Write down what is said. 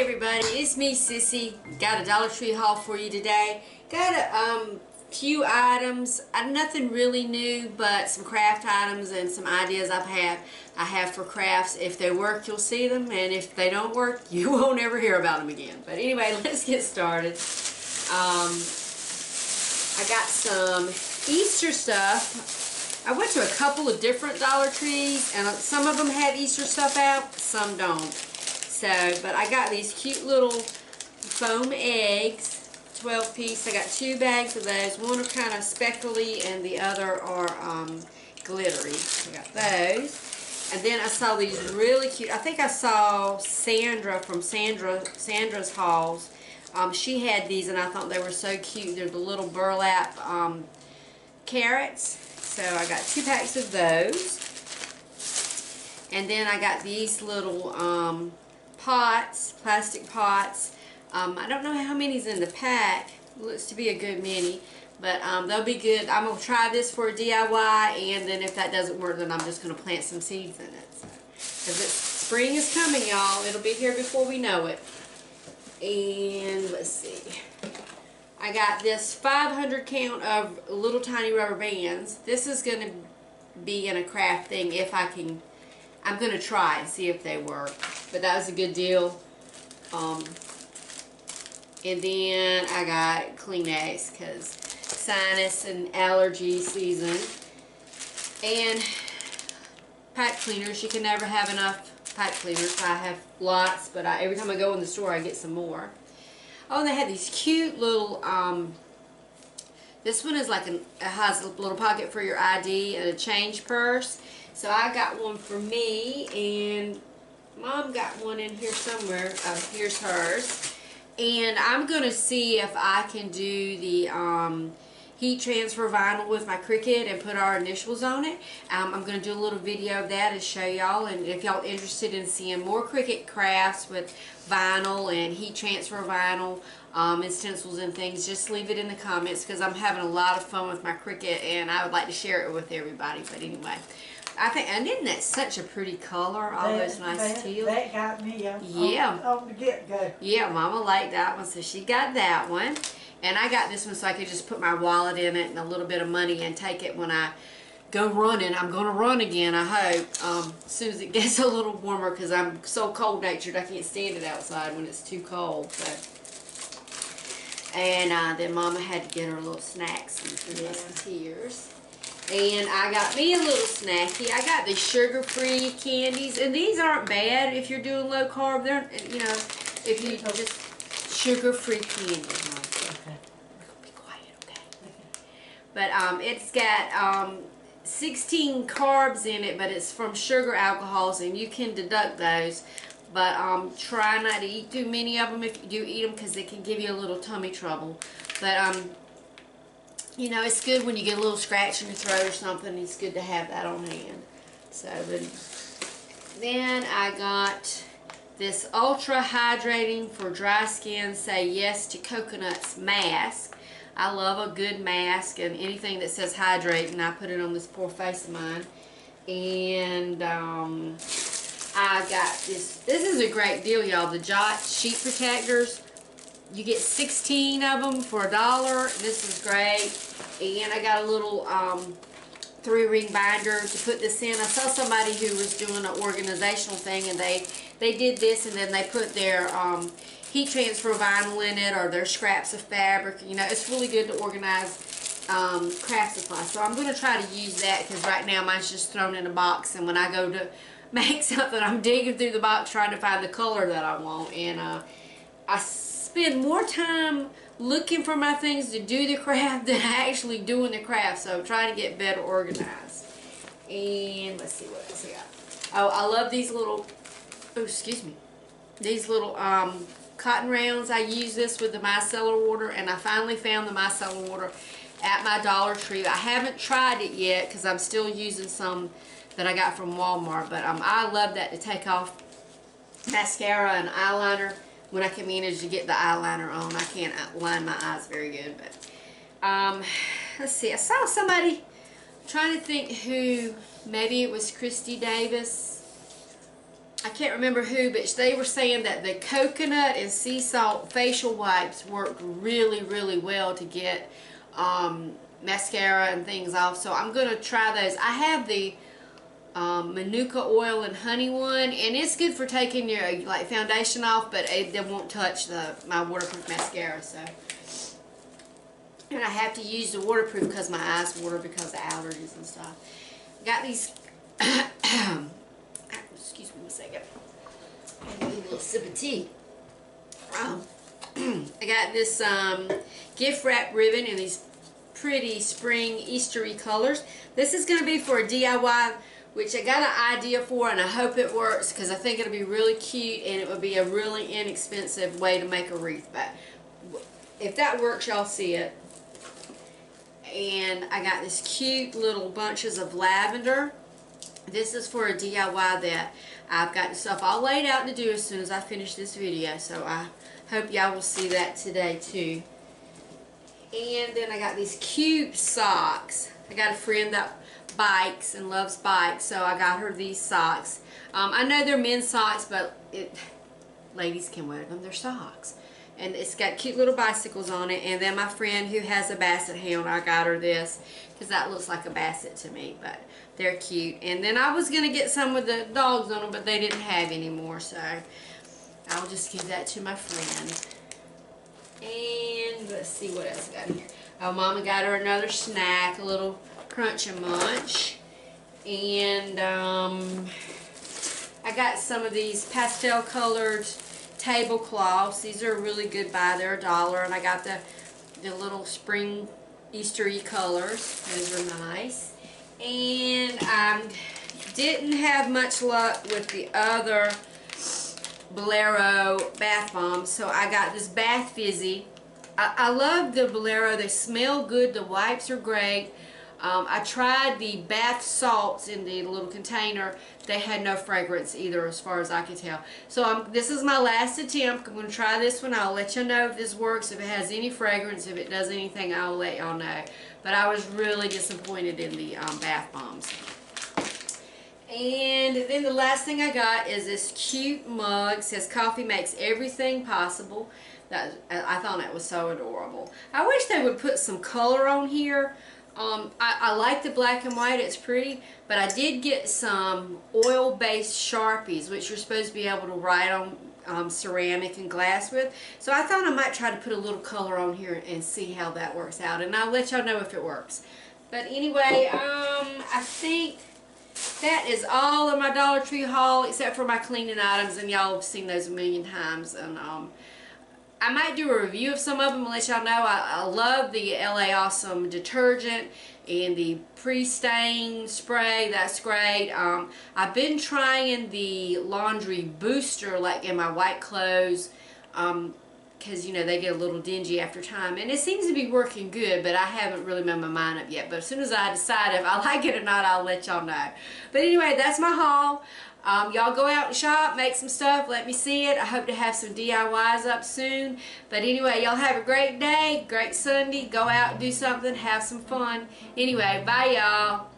everybody, it's me Sissy. Got a Dollar Tree haul for you today. Got a few items, nothing really new, but some craft items and some ideas I have for crafts. If they work, you'll see them, and if they don't work, you won't ever hear about them again. But anyway, let's get started. I got some Easter stuff. I went to a couple of different Dollar Trees, and some of them have Easter stuff out, some don't. So, but I got these cute little foam eggs, 12 piece. I got 2 bags of those. One are kind of speckly and the other are glittery. I got those. And then I saw these really cute. I think I saw Sandra from Sandra's hauls. She had these and I thought they were so cute. They're the little burlap carrots. So I got 2 packs of those. And then I got these little pots, plastic pots. I don't know how many's in the pack. Looks to be a good many, but they'll be good. I'm gonna try this for a DIY, and then if that doesn't work, then I'm just gonna plant some seeds in it. So, spring is coming, y'all. It'll be here before we know it. And let's see. I got this 500 count of little tiny rubber bands. This is gonna be in a craft thing if I can. I'm going to try and see if they work. But that was a good deal. And then I got Kleenex because sinus and allergy season. And pipe cleaners. You can never have enough pipe cleaners. I have lots, but every time I go in the store I get some more. Oh, and they had these cute little, this one is like it has a little pocket for your ID and a change purse. So I got one for me, and Mom got one in here somewhere. Oh, here's hers. And I'm going to see if I can do the heat transfer vinyl with my Cricut and put our initials on it. I'm going to do a little video of that and show y'all. And if y'all interested in seeing more Cricut crafts with vinyl and heat transfer vinyl and stencils and things, just leave it in the comments because I'm having a lot of fun with my Cricut and I would like to share it with everybody. But anyway. I think, and isn't that such a pretty color? All those nice teals. That got me on the get-go. Yeah, Mama liked that one, so she got that one. And I got this one so I could just put my wallet in it and a little bit of money and take it when I go running. I'm going to run again, I hope, as soon as it gets a little warmer because I'm so cold-natured I can't stand it outside when it's too cold. So. And then Mama had to get her little snacks and some Musketeers. And I got me a little snacky. I got the sugar-free candies, and these aren't bad if you're doing low carb. They're, you know, if you just sugar-free candies. Okay. Be quiet, okay? But it's got 16 carbs in it, but it's from sugar alcohols, and you can deduct those. But try not to eat too many of them if you do eat them, because they can give you a little tummy trouble. But you know, it's good when you get a little scratch in your throat or something. It's good to have that on hand. So, then I got this Ultra Hydrating for Dry Skin Say Yes to Coconuts mask. I love a good mask and anything that says hydrate, and I put it on this poor face of mine. And I got this. This is a great deal, y'all. The Jot sheet protectors. You get 16 of them for $1. This is great. And I got a little 3-ring binder to put this in. I saw somebody who was doing an organizational thing, and they did this, and then they put their heat transfer vinyl in it or their scraps of fabric. You know, it's really good to organize craft supplies. So I'm going to try to use that because right now mine's just thrown in a box, and when I go to make something, I'm digging through the box trying to find the color that I want. And I spend more time looking for my things to do the craft than actually doing the craft, so I'm trying to get better organized. And let's see what else I got. Oh, I love these little, oh, excuse me, these little cotton rounds. I use this with the micellar water, and I finally found the micellar water at my Dollar Tree. I haven't tried it yet because I'm still using some that I got from Walmart, but I love that to take off mascara and eyeliner when I can manage to get the eyeliner on. I can't line my eyes very good, but let's see. I saw somebody, I'm trying to think who, maybe it was Christy Davis. I can't remember who, but they were saying that the coconut and sea salt facial wipes worked really, really well to get mascara and things off. So I'm going to try those. I have the Manuka oil and honey one, and it's good for taking your like foundation off, but they won't touch my waterproof mascara. So, and I have to use the waterproof because my eyes water because of allergies and stuff. Got these. Excuse me a second. I need a little sip of tea. I got this gift wrap ribbon in these pretty spring Eastery colors. This is going to be for a DIY, which I got an idea for, and I hope it works because I think it'll be really cute and it would be a really inexpensive way to make a wreath. But if that works, y'all see it. And I got this cute little bunches of lavender. This is for a DIY that I've got the stuff all laid out to do as soon as I finish this video. So I hope y'all will see that today too. And then I got these cute socks. I got a friend that bikes and loves bikes, so I got her these socks. I know they're men's socks, but ladies can wear them. They're socks. And it's got cute little bicycles on it. And then my friend who has a basset hound, I got her this because that looks like a basset to me, but they're cute. And then I was going to get some with the dogs on them, but they didn't have any more, so I'll just give that to my friend. And let's see what else I got here. Oh, Mama got her another snack, a little Crunch and Munch. And I got some of these pastel colored tablecloths. These are a really good buy. They're $1. And I got the little spring Eastery colors. Those are nice. And I didn't have much luck with the other Bolero bath bombs, so I got this Bath Fizzy. I love the Bolero. They smell good. The wipes are great. I tried the bath salts in the little container. They had no fragrance either as far as I could tell. So this is my last attempt. I'm going to try this one. I'll let you know if this works, if it has any fragrance, if it does anything, I'll let y'all know. But I was really disappointed in the bath bombs. And then the last thing I got is this cute mug. It says coffee makes everything possible. I thought that was so adorable. I wish they would put some color on here. I like the black and white, it's pretty, but I did get some oil-based Sharpies, which you're supposed to be able to write on ceramic and glass with. So I thought I might try to put a little color on here and see how that works out, and I'll let y'all know if it works. But anyway, I think that is all of my Dollar Tree haul except for my cleaning items, and y'all have seen those a million times. And I might do a review of some of them and let y'all know. I love the LA Awesome detergent and the pre-stain spray. That's great. I've been trying the laundry booster like in my white clothes because, you know, they get a little dingy after time. And it seems to be working good, but I haven't really made my mind up yet. But as soon as I decide if I like it or not, I'll let y'all know. But anyway, that's my haul. Y'all go out and shop, make some stuff, let me see it. I hope to have some DIYs up soon. But anyway, y'all have a great day, great Sunday. Go out and do something, have some fun. Anyway, bye y'all.